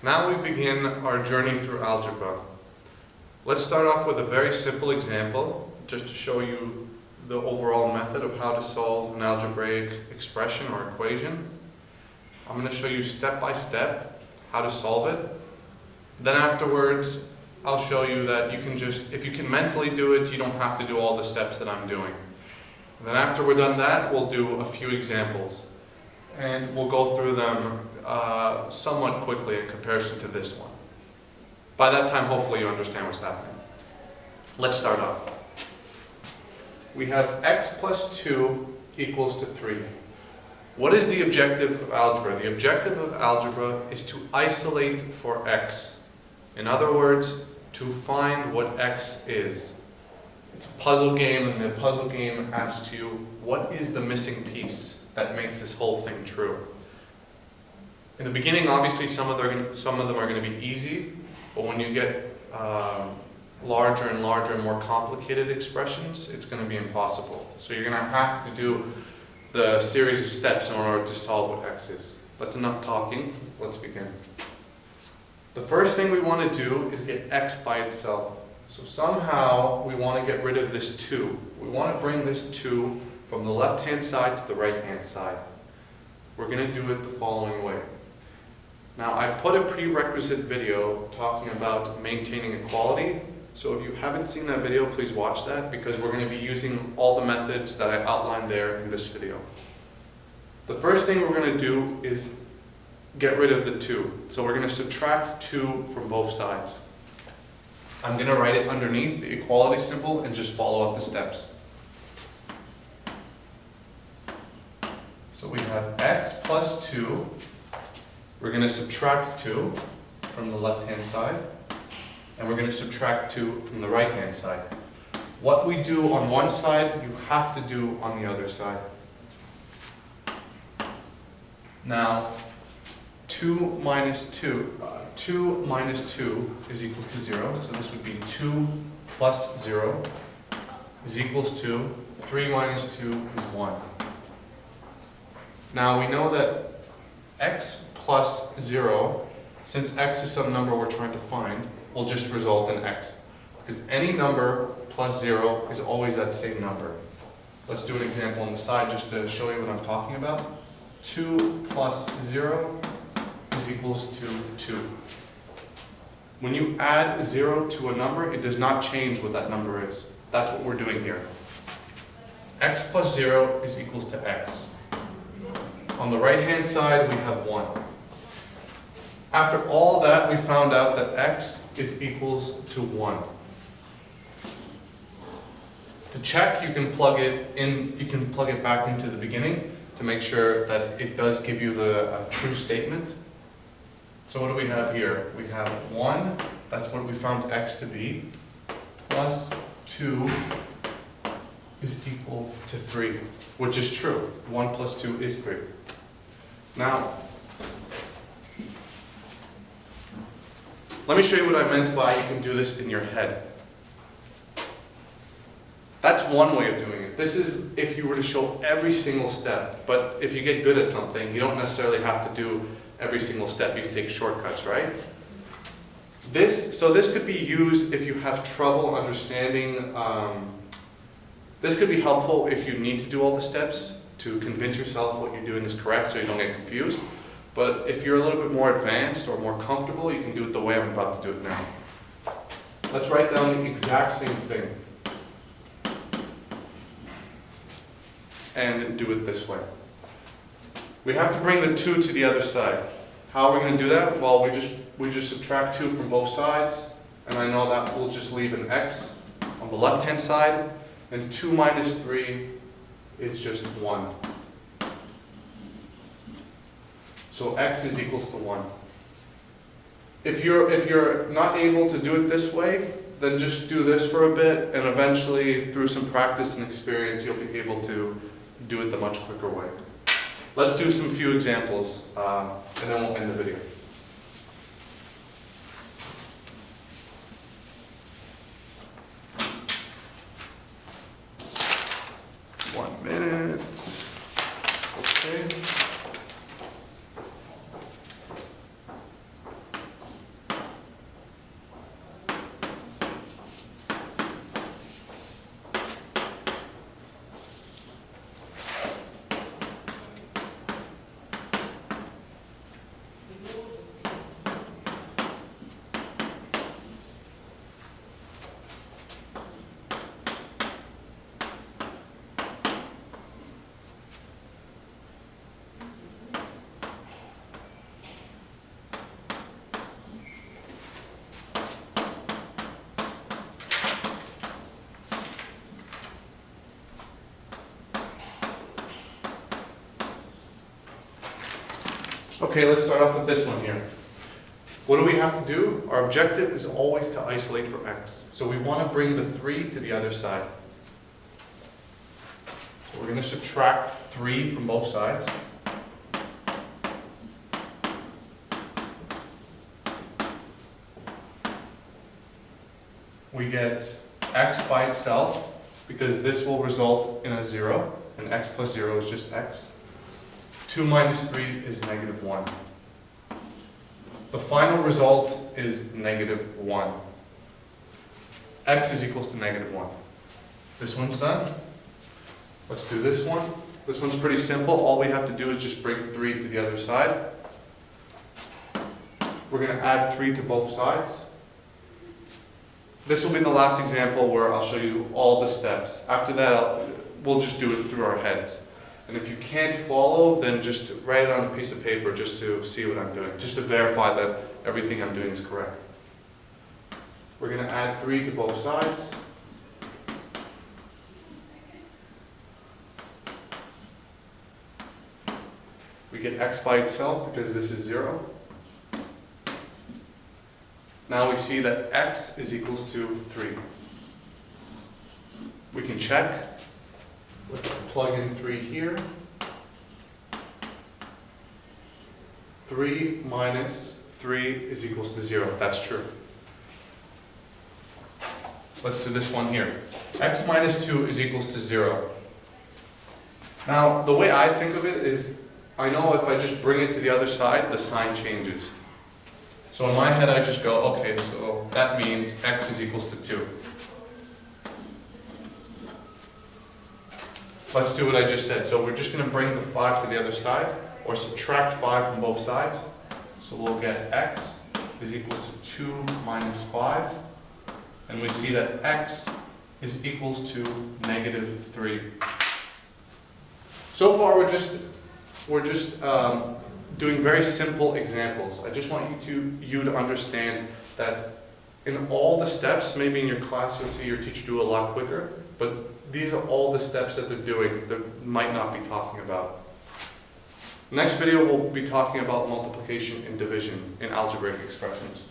Now we begin our journey through algebra. Let's start off with a very simple example, just to show you the overall method of how to solve an algebraic expression or equation. I'm going to show you step by step how to solve it. Then afterwards, I'll show you that you can just, if you can mentally do it, you don't have to do all the steps that I'm doing. And then after we're done that, we'll do a few examples. And we'll go through them somewhat quickly in comparison to this one. By that time, hopefully you understand what's happening. Let's start off. We have x plus 2 equals to 3. What is the objective of algebra? The objective of algebra is to isolate for x. In other words, to find what x is. It's a puzzle game, and the puzzle game asks you, what is the missing piece that makes this whole thing true? In the beginning, obviously, some of them are going to be easy, but when you get larger and larger and more complicated expressions, it's going to be impossible. So you're going to have to do the series of steps in order to solve what x is. That's enough talking. Let's begin. The first thing we want to do is get x by itself. So somehow we want to get rid of this 2. We want to bring this 2 from the left-hand side to the right-hand side. We're going to do it the following way. Now, I put a prerequisite video talking about maintaining equality. So if you haven't seen that video, please watch that, because we're going to be using all the methods that I outlined there in this video. The first thing we're going to do is get rid of the 2. So we're going to subtract 2 from both sides. I'm going to write it underneath the equality symbol and just follow up the steps. So we have x plus 2. We're going to subtract 2 from the left-hand side. And we're going to subtract 2 from the right-hand side. What we do on one side, you have to do on the other side. Now, 2 minus 2 is equal to 0. So this would be 2 plus 0 is equals to 3 minus 2 is 1. Now we know that x plus 0, since x is some number we're trying to find, will just result in x. Because any number plus 0 is always that same number. Let's do an example on the side just to show you what I'm talking about. 2 plus 0 is equals to 2. When you add 0 to a number, it does not change what that number is. That's what we're doing here. X plus 0 is equals to x. On the right-hand side, we have 1. After all that, we found out that x is equals to 1. To check, you can plug it in. You can plug it back into the beginning to make sure that it does give you the true statement. So what do we have here? We have 1, that's what we found x to be, plus 2 is equal to 3, which is true. 1 plus 2 is 3. Now, let me show you what I meant by you can do this in your head. That's one way of doing it. This is if you were to show every single step, but if you get good at something, you don't necessarily have to do every single step. You can take shortcuts, right? This could be used if you have trouble understanding. This could be helpful if you need to do all the steps to convince yourself what you're doing is correct so you don't get confused. But if you're a little bit more advanced or more comfortable, you can do it the way I'm about to do it now. Let's write down the exact same thing. And do it this way. We have to bring the 2 to the other side. How are we going to do that? Well, we just subtract 2 from both sides, and I know that we'll just leave an x on the left-hand side, and 2 minus 3 is just 1. So x is equals to 1. If you're not able to do it this way, then just do this for a bit, and eventually, through some practice and experience, you'll be able to do it the much quicker way. Let's do some few examples, and then we'll end the video. Okay. Okay, let's start off with this one here. What do we have to do? Our objective is always to isolate for x. So we want to bring the 3 to the other side. So we're going to subtract 3 from both sides. We get x by itself, because this will result in a 0, and x plus 0 is just x. 2 minus 3 is negative 1. The final result is negative 1. X is equals to negative 1. This one's done. Let's do this one. This one's pretty simple. All we have to do is just bring 3 to the other side. We're going to add 3 to both sides. This will be the last example where I'll show you all the steps. After that, we'll just do it through our heads. And if you can't follow, then just write it on a piece of paper just to see what I'm doing, just to verify that everything I'm doing is correct. We're going to add 3 to both sides. We get x by itself because this is 0. Now we see that x is equals to 3. We can check. Let's plug in 3 here. 3 minus 3 is equals to 0. That's true. Let's do this one here. X minus 2 is equals to 0. Now, the way I think of it is, I know if I just bring it to the other side, the sign changes. So in my head, I just go, okay, so that means x is equals to 2. Let's do what I just said. So we're just going to bring the 5 to the other side, or subtract 5 from both sides. So we'll get x is equals to 2 minus 5. And we see that x is equals to negative 3. So far, we're just doing very simple examples. I just want you to understand that in all the steps, maybe in your class you'll see your teacher do a lot quicker, but these are all the steps that they're doing that they might not be talking about. Next video we'll be talking about multiplication and division in algebraic expressions.